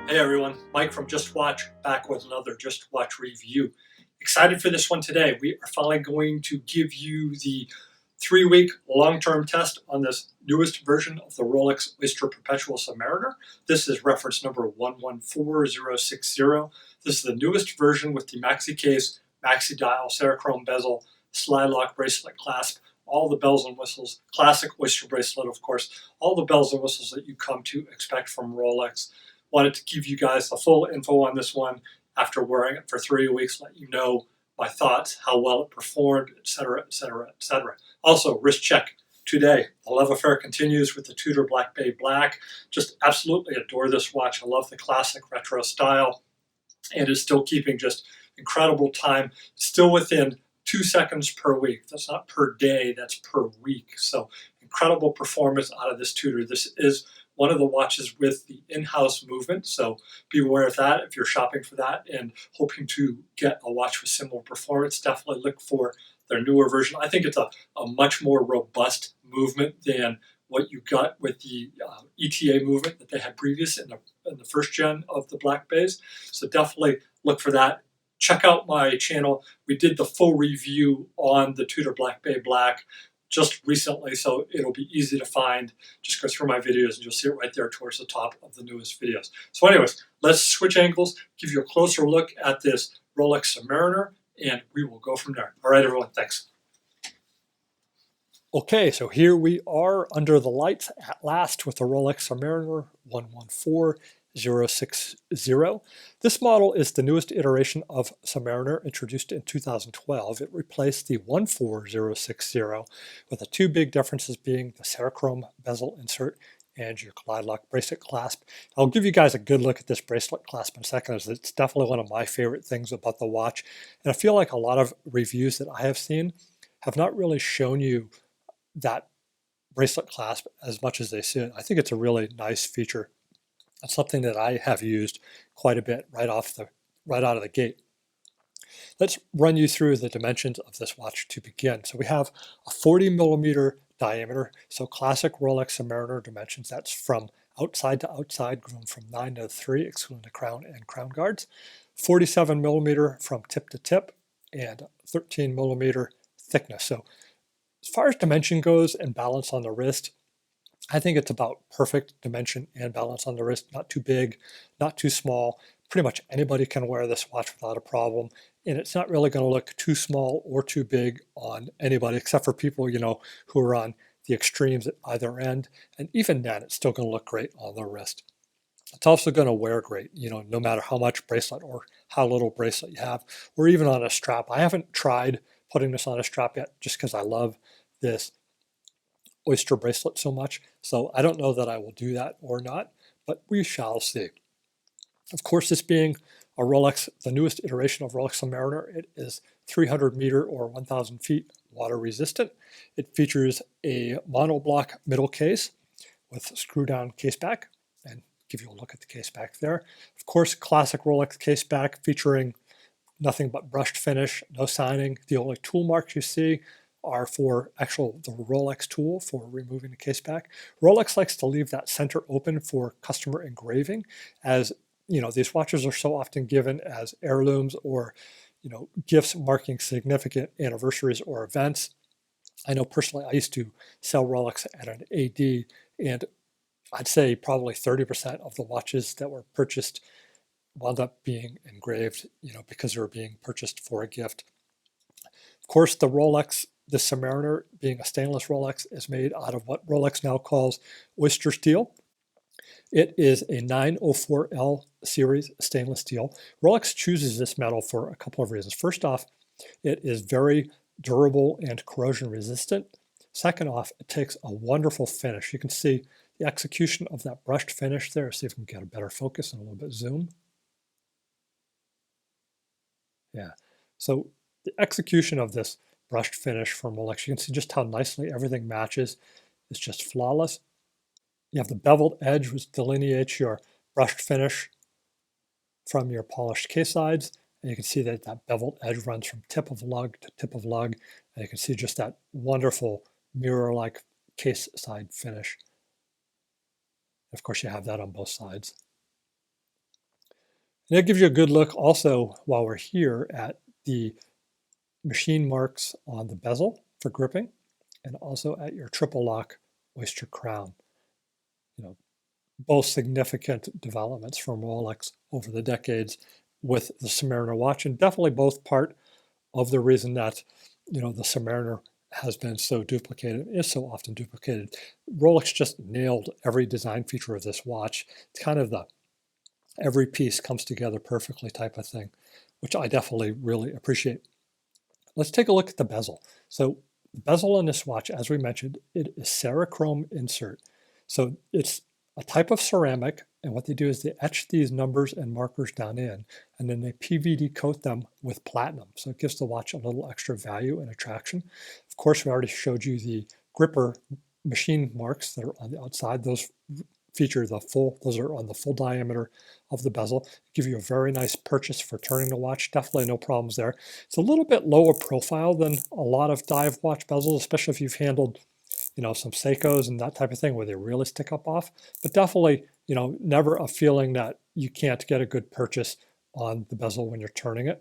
Hey everyone, Mike from Just Watch back with another Just Watch review. Excited for this one today. We are finally going to give you the 3-week long-term test on this newest version of the Rolex Oyster Perpetual Submariner. This is reference number 114060. This is the newest version with the maxi case, maxi dial, Cerachrome bezel, slide lock bracelet clasp, all the bells and whistles, classic Oyster bracelet, of course, all the bells and whistles that you come to expect from Rolex. Wanted to give you guys the full info on this one after wearing it for 3 weeks, let you know my thoughts, how well it performed, etc., etc., etc. Also, wrist check today. The love affair continues with the Tudor Black Bay Black. Just absolutely adore this watch. I love the classic retro style, and it's still keeping just incredible time, still within 2 seconds per week. That's not per day, that's per week. So incredible performance out of this Tudor. This is one of the watches with the in-house movement, so be aware of that if you're shopping for that and hoping to get a watch with similar performance. Definitely look for their newer version. I think it's a much more robust movement than what you got with the ETA movement that they had previous in the first gen of the Black Bays. So definitely look for that. Check out my channel. We did the full review on the Tudor Black Bay Black just recently, so it'll be easy to find. Just go through my videos and you'll see it right there towards the top of the newest videos. So anyways, let's switch angles, give you a closer look at this Rolex Submariner, and we will go from there. All right, everyone, thanks. Okay, so here we are under the lights at last with the Rolex Submariner 114060. This model is the newest iteration of Submariner, introduced in 2012. It replaced the 14060 with the two big differences being the Cerachrome bezel insert and your glide lock bracelet clasp. I'll give you guys a good look at this bracelet clasp in a second, as it's definitely one of my favorite things about the watch. And I feel like a lot of reviews that I have seen have not really shown you that bracelet clasp as much as they should. I think it's a really nice feature. It's something that I have used quite a bit right out of the gate. Let's run you through the dimensions of this watch to begin. So we have a 40 millimeter diameter, so classic Rolex Submariner dimensions. That's from outside to outside, going from 9 to 3, excluding the crown and crown guards. 47 millimeter from tip to tip, and 13 millimeter thickness. So as far as dimension goes and balance on the wrist, I think it's about perfect dimension and balance on the wrist. Not too big, not too small. Pretty much anybody can wear this watch without a problem. And it's not really going to look too small or too big on anybody, except for people, who are on the extremes at either end. And even then, it's still going to look great on the wrist. It's also going to wear great, no matter how much bracelet or how little bracelet you have, or even on a strap. I haven't tried putting this on a strap yet, just because I love this Oyster bracelet so much. So I don't know that I will do that or not, but we shall see. Of course, this being a Rolex, the newest iteration of Rolex Submariner, it is 300 meter or 1,000 feet water resistant. It features a monoblock middle case with screw down case back, and give you a look at the case back there. Of course, classic Rolex case back featuring nothing but brushed finish, no signing. The only tool marks you see are for the Rolex tool for removing the case back. Rolex likes to leave that center open for customer engraving, as these watches are so often given as heirlooms or gifts marking significant anniversaries or events. I know personally I used to sell Rolex at an AD, and I'd say probably 30% of the watches that were purchased wound up being engraved, because they were being purchased for a gift. Of course, the Submariner, being a stainless Rolex, is made out of what Rolex now calls oyster steel. It is a 904L series stainless steel. Rolex chooses this metal for a couple of reasons. First off, it is very durable and corrosion resistant. Second off, it takes a wonderful finish. You can see the execution of that brushed finish there. See if we can get a better focus and a little bit zoom. Yeah, so the execution of this brushed finish from Rolex, you can see just how nicely everything matches. It's just flawless. You have the beveled edge, which delineates your brushed finish from your polished case sides. And you can see that that beveled edge runs from tip of lug to tip of lug. And you can see just that wonderful mirror-like case side finish. Of course, you have that on both sides. And that gives you a good look also while we're here at the machine marks on the bezel for gripping and also at your triple lock oyster crown. You know, both significant developments from Rolex over the decades with the Submariner watch, and definitely both part of the reason that the Submariner has been so duplicated, is so often duplicated. Rolex just nailed every design feature of this watch. It's kind of the every piece comes together perfectly type of thing, which I definitely really appreciate. Let's take a look at the bezel. So the bezel on this watch, as we mentioned, it is Cerachrome insert. So it's a type of ceramic, and what they do is they etch these numbers and markers down in, and then they PVD coat them with platinum. So it gives the watch a little extra value and attraction. Of course, we already showed you the gripper machine marks that are on the outside. Those feature those are on the full diameter of the bezel. Give you a very nice purchase for turning the watch. Definitely no problems there. It's a little bit lower profile than a lot of dive watch bezels, especially if you've handled, some Seikos and that type of thing where they really stick up off. But definitely, never a feeling that you can't get a good purchase on the bezel when you're turning it.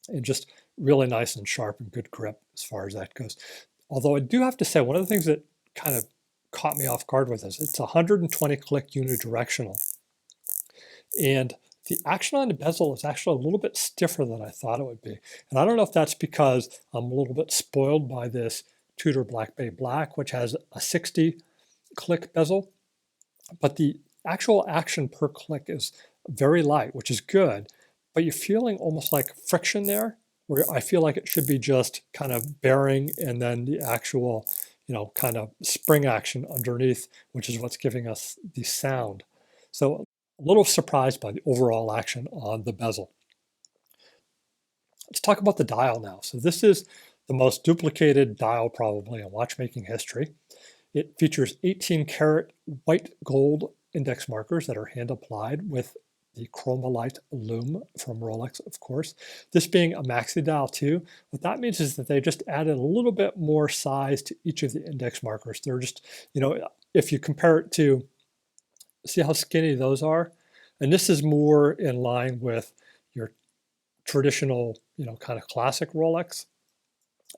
And just really nice and sharp and good grip as far as that goes. Although I do have to say, one of the things that kind of caught me off guard with this, it's 120 click unidirectional. And the action on the bezel is actually a little bit stiffer than I thought it would be. And I don't know if that's because I'm a little bit spoiled by this Tudor Black Bay Black, which has a 60 click bezel, but the actual action per click is very light, which is good, but you're feeling almost like friction there, where I feel like it should be just kind of bearing and then the actual, kind of spring action underneath, which is what's giving us the sound. So a little surprised by the overall action on the bezel. Let's talk about the dial now. So this is the most duplicated dial probably in watchmaking history. It features 18 karat white gold index markers that are hand applied with the Chromalite lume from Rolex, of course. This being a maxi dial too, what that means is that they just added a little bit more size to each of the index markers. They're just, if you compare it to, see how skinny those are? And this is more in line with your traditional, kind of classic Rolex.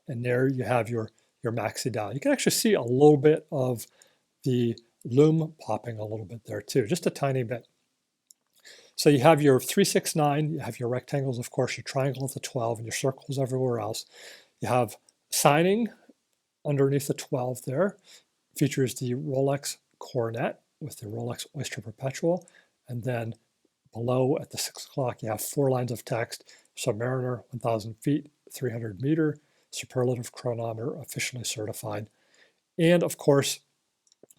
And there you have your maxi dial. You can actually see a little bit of the lume popping a little bit there too, just a tiny bit. So you have your 369, you have your rectangles, of course, your triangle at the 12, and your circles everywhere else. You have signing underneath the 12 there. Features the Rolex Coronet with the Rolex Oyster Perpetual. And then below at the 6 o'clock, you have 4 lines of text: Submariner, 1,000 feet, 300 meter, superlative chronometer, officially certified. And of course,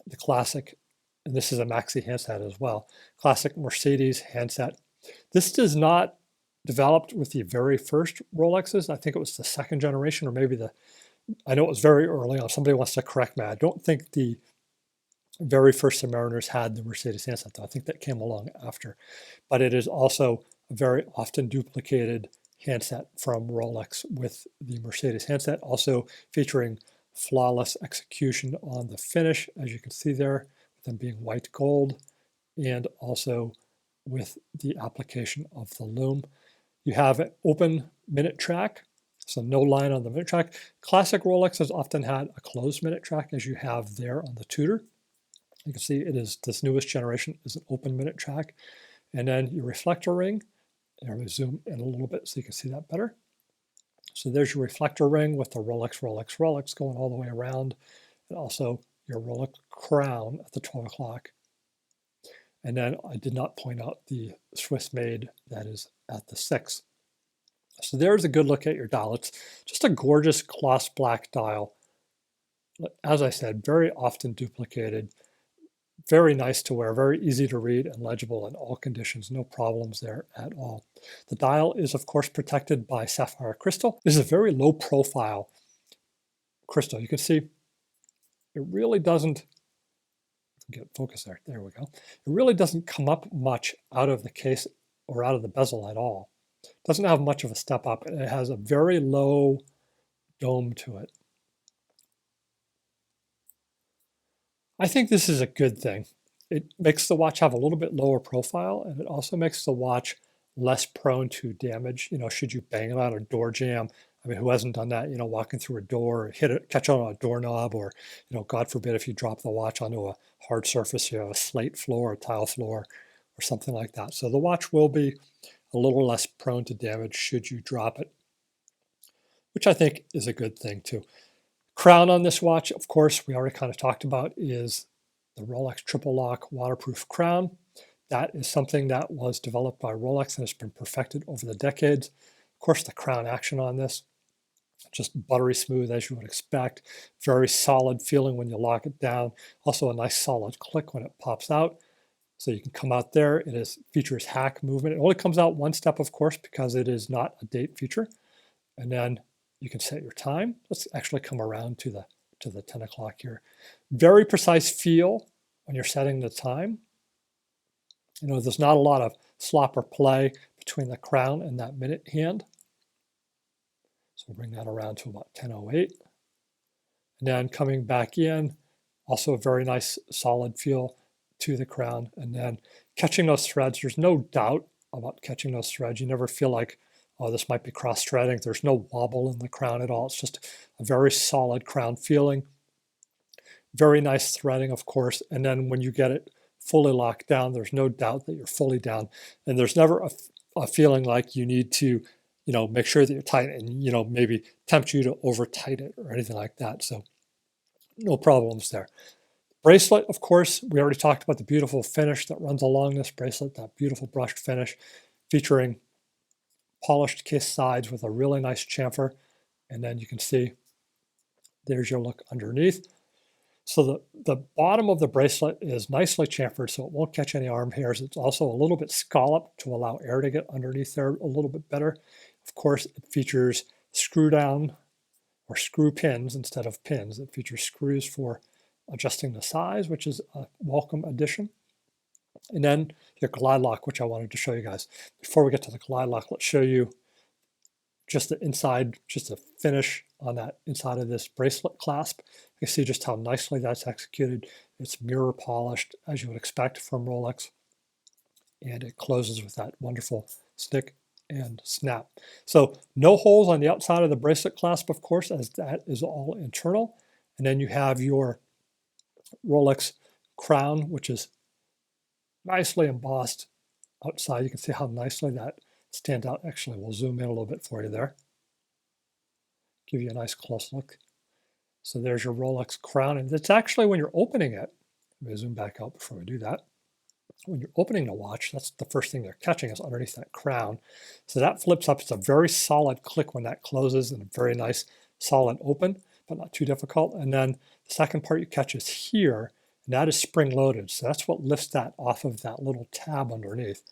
the classic, and this is a maxi handset as well, classic Mercedes handset. This is not developed with the very first Rolexes. I think it was the second generation, or maybe I know it was very early on. Somebody wants to correct me. I don't think the very first Submariners had the Mercedes handset, though. I think that came along after. But it is also a very often duplicated handset from Rolex with the Mercedes handset, also featuring flawless execution on the finish, as you can see there, with them being white gold, and also with the application of the lume. You have an open minute track, so no line on the minute track. Classic Rolex has often had a closed minute track, as you have there on the Tudor. You can see it is this newest generation is an open minute track. And then your reflector ring. And I'm going to zoom in a little bit so you can see that better. So there's your reflector ring with the Rolex, Rolex, Rolex going all the way around. And also your Rolex crown at the 12 o'clock. And then I did not point out the Swiss made that is at the 6. So there's a good look at your dial. It's just a gorgeous gloss black dial. As I said, very often duplicated. Very nice to wear, very easy to read and legible in all conditions, no problems there at all. The dial is, of course, protected by sapphire crystal. This is a very low profile crystal. You can see it really doesn't, get focus there, there we go. It really doesn't come up much out of the case or out of the bezel at all. It doesn't have much of a step up. It has a very low dome to it. I think this is a good thing. It makes the watch have a little bit lower profile, and it also makes the watch less prone to damage, should you bang it on a door jamb. I mean, who hasn't done that, walking through a door, hit it, catch it on a doorknob, or, God forbid, if you drop the watch onto a hard surface, you have a slate floor, a tile floor, or something like that. So the watch will be a little less prone to damage should you drop it, which I think is a good thing too. Crown on this watch, of course, we already kind of talked about, is the Rolex Triple Lock waterproof crown. That is something that was developed by Rolex and has been perfected over the decades. Of course, the crown action on this, just buttery smooth as you would expect. Very solid feeling when you lock it down. Also a nice solid click when it pops out. So you can come out there. Features hack movement. It only comes out one step, of course, because it is not a date feature. And then you can set your time. Let's actually come around to the 10 o'clock here. Very precise feel when you're setting the time. There's not a lot of slop or play between the crown and that minute hand. So we'll bring that around to about 10:08. And then coming back in, also a very nice solid feel to the crown. And then catching those threads, there's no doubt about catching those threads. You never feel like, oh, this might be cross-threading. There's no wobble in the crown at all. It's just a very solid crown feeling. Very nice threading, of course. And then when you get it fully locked down, there's no doubt that you're fully down. And there's never a feeling like you need to, make sure that you're tight and, maybe tempt you to over tight it or anything like that. So no problems there. Bracelet, of course, we already talked about the beautiful finish that runs along this bracelet, that beautiful brushed finish featuring polished case sides with a really nice chamfer. And then you can see there's your look underneath. So the bottom of the bracelet is nicely chamfered, so it won't catch any arm hairs. It's also a little bit scalloped to allow air to get underneath there a little bit better. Of course, it features screw down or screw pins instead of pins. It features screws for adjusting the size, which is a welcome addition. And then your glide lock, which I wanted to show you guys. Before we get to the glide lock, let's show you just the inside, just the finish on that inside of this bracelet clasp. You see just how nicely that's executed. It's mirror polished, as you would expect from Rolex. And it closes with that wonderful snick and snap. So no holes on the outside of the bracelet clasp, of course, as that is all internal. And then you have your Rolex crown, which is nicely embossed outside. You can see how nicely that stands out. Actually, we'll zoom in a little bit for you there. Give you a nice close look. So there's your Rolex crown, and it's actually when you're opening it, let me zoom back out before we do that. When you're opening the watch, that's the first thing they're catching is underneath that crown. So that flips up. It's a very solid click when that closes and a very nice solid open, but not too difficult. And then the second part you catch is here, and that is spring loaded. So that's what lifts that off of that little tab underneath.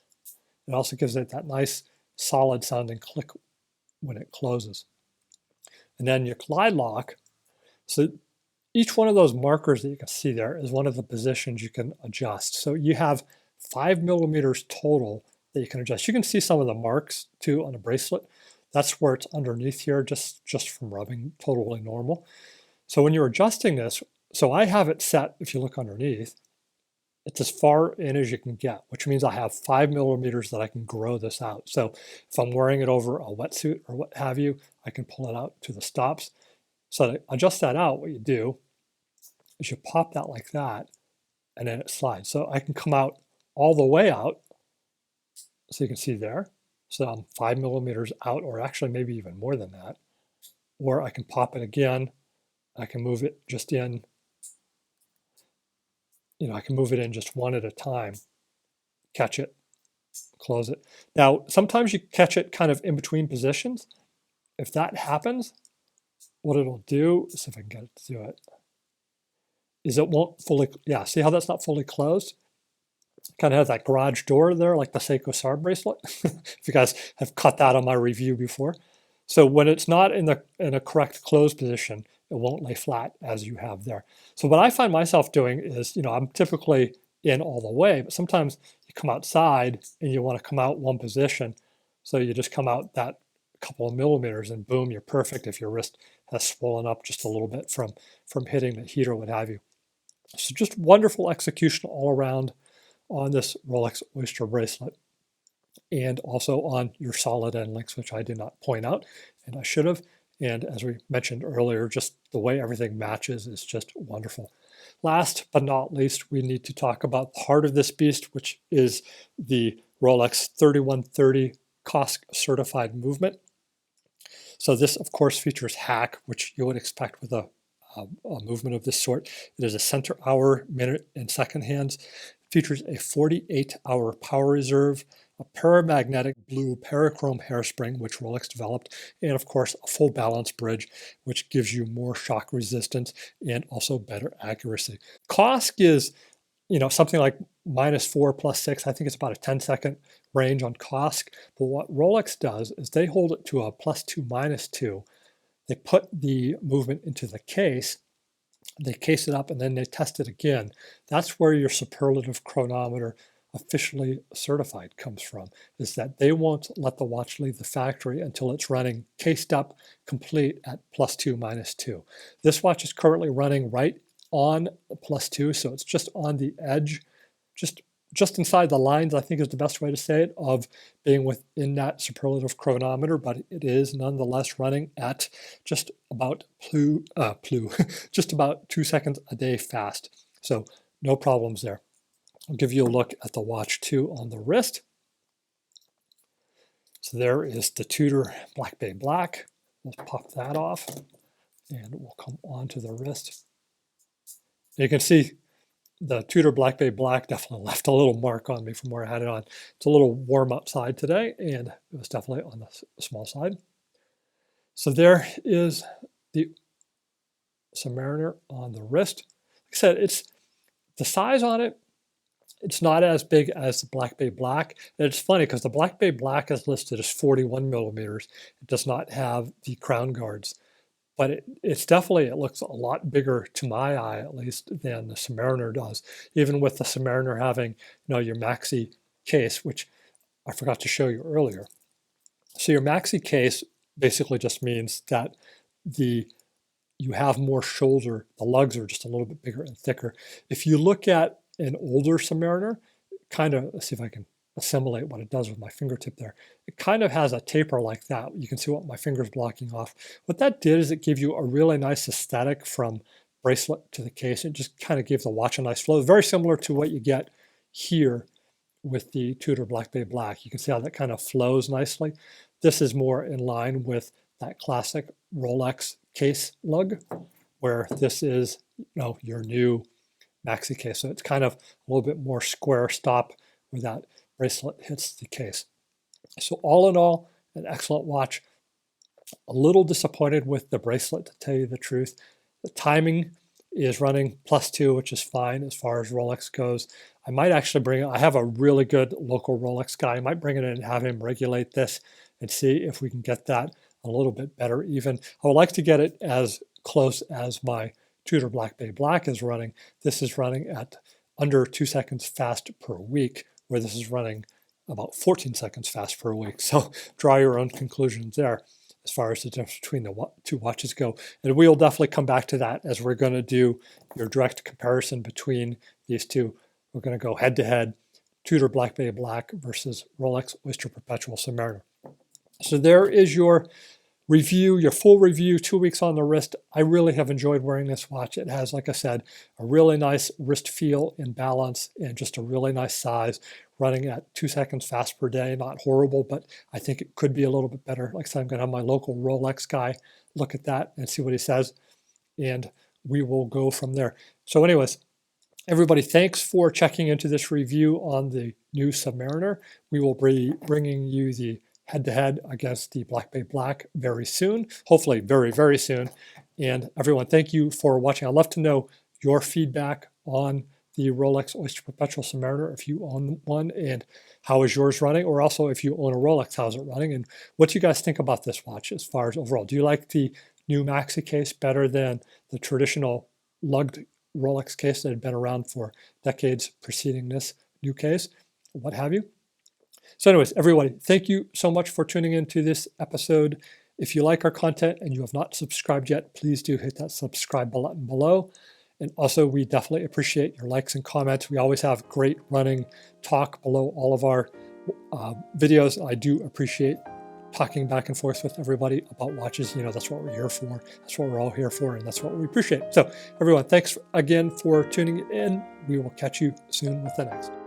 It also gives it that nice solid sounding click when it closes. And then your glide lock. So each one of those markers that you can see there is one of the positions you can adjust. So you have 5 millimeters total that you can adjust. You can see some of the marks too on a bracelet. That's where it's underneath here, just from rubbing, totally normal. So when you're adjusting this, so I have it set, if you look underneath, it's as far in as you can get, which means I have 5 millimeters that I can grow this out. So if I'm wearing it over a wetsuit or what have you, I can pull it out to the stops. So to adjust that out, what you do is you pop that like that, and then it slides. So I can come out all the way out, so you can see there. So I'm 5 millimeters out, or actually maybe even more than that. Or I can pop it again. I can move it just in. I can move it in just one at a time, catch it, close it. Now, sometimes you catch it kind of in between positions. If that happens, what it'll do, see if I can get it to do it, is it won't fully, see how that's not fully closed? Kind of has that garage door there, like the Seiko SAR bracelet. If you guys have caught that on my review before. So when it's not in a correct closed position, it won't lay flat as you have there. So what I find myself doing is, I'm typically in all the way, but sometimes you come outside and you want to come out one position. So you just come out that couple of millimeters and boom, you're perfect if your wrist has swollen up just a little bit from hitting the heat or what have you. So just wonderful execution all around on this Rolex Oyster bracelet. and also on your solid end links, which I did not point out, and I should have. And as we mentioned earlier, just the way everything matches is just wonderful. Last but not least, we need to talk about the heart of this beast, which is the Rolex 3130 COSC certified movement. So this, of course, features hack, which you would expect with a movement of this sort. It is a center hour, minute, and second hands. It features a 48-hour power reserve, a paramagnetic blue parachrome hairspring, which Rolex developed, and of course a full balance bridge, which gives you more shock resistance and also better accuracy. COSC is, something like -4 +6. I think it's about a 10-second range on COSC. But what Rolex does is they hold it to a +2, -2. They put the movement into the case, they case it up, and then they test it again. That's where your superlative chronometer officially certified comes from, is that they won't let the watch leave the factory until it's running cased up complete at +2, -2. This watch is currently running right on +2, so it's just on the edge, just inside the lines, I think is the best way to say it, of being within that superlative chronometer, but it is nonetheless running at just about just about 2 seconds a day fast. So no problems there. I'll give you a look at the watch too on the wrist. So there is the Tudor Black Bay Black. We'll pop that off and we'll come onto the wrist. You can see the Tudor Black Bay Black definitely left a little mark on me from where I had it on. It's a little warm outside today, and it was definitely on the small side. So there is the Submariner on the wrist. Like I said, it's the size on it, it's not as big as the Black Bay Black. And it's funny because the Black Bay Black is listed as 41 millimeters. It does not have the crown guards. But it's definitely, it looks a lot bigger to my eye, at least, than the Submariner does. Even with the Submariner having, your maxi case, which I forgot to show you earlier. So your maxi case basically just means that you have more shoulder. The lugs are just a little bit bigger and thicker. If you look at an older Submariner, let's see if I can assimilate what it does with my fingertip there. It kind of has a taper like that. You can see what my finger's blocking off. What that did is it gave you a really nice aesthetic from bracelet to the case. It just kind of gave the watch a nice flow, very similar to what you get here with the Tudor Black Bay Black. You can see how that kind of flows nicely. This is more in line with that classic Rolex case lug, where this is your new maxi case. So it's kind of a little bit more square stop where that bracelet hits the case. So all in all, an excellent watch. A little disappointed with the bracelet, to tell you the truth. The timing is running +2, which is fine as far as Rolex goes. I might actually I have a really good local Rolex guy. I might bring it in and have him regulate this and see if we can get that a little bit better even. I would like to get it as close as my Tudor Black Bay Black is running. This is running at under 2 seconds fast per week, where this is running about 14 seconds fast per week. So draw your own conclusions there as far as the difference between the two watches go. And we'll definitely come back to that as we're going to do your direct comparison between these two. We're going to go head to head, Tudor Black Bay Black versus Rolex Oyster Perpetual Submariner. So there is your review, your full review, 2 weeks on the wrist. I really have enjoyed wearing this watch. It has, like I said, a really nice wrist feel and balance and just a really nice size, running at 2 seconds fast per day. Not horrible, but I think it could be a little bit better. Like I said, I'm going to have my local Rolex guy look at that and see what he says, and we will go from there. So anyways, everybody, thanks for checking into this review on the new Submariner. We will be bringing you the head-to-head against the Black Bay Black very soon, hopefully very, very soon. And everyone, thank you for watching. I'd love to know your feedback on the Rolex Oyster Perpetual Submariner, if you own one, and how is yours running, or also if you own a Rolex, how's it running, and what do you guys think about this watch as far as overall? Do you like the new maxi case better than the traditional lugged Rolex case that had been around for decades preceding this new case, what have you? So anyways, everybody, thank you so much for tuning into this episode. If you like our content and you have not subscribed yet, please do hit that subscribe button below. And also, we definitely appreciate your likes and comments. We always have great running talk below all of our videos. I do appreciate talking back and forth with everybody about watches. You know, that's what we're here for. That's what we're all here for, and that's what we appreciate. So everyone, thanks again for tuning in. We will catch you soon with the next.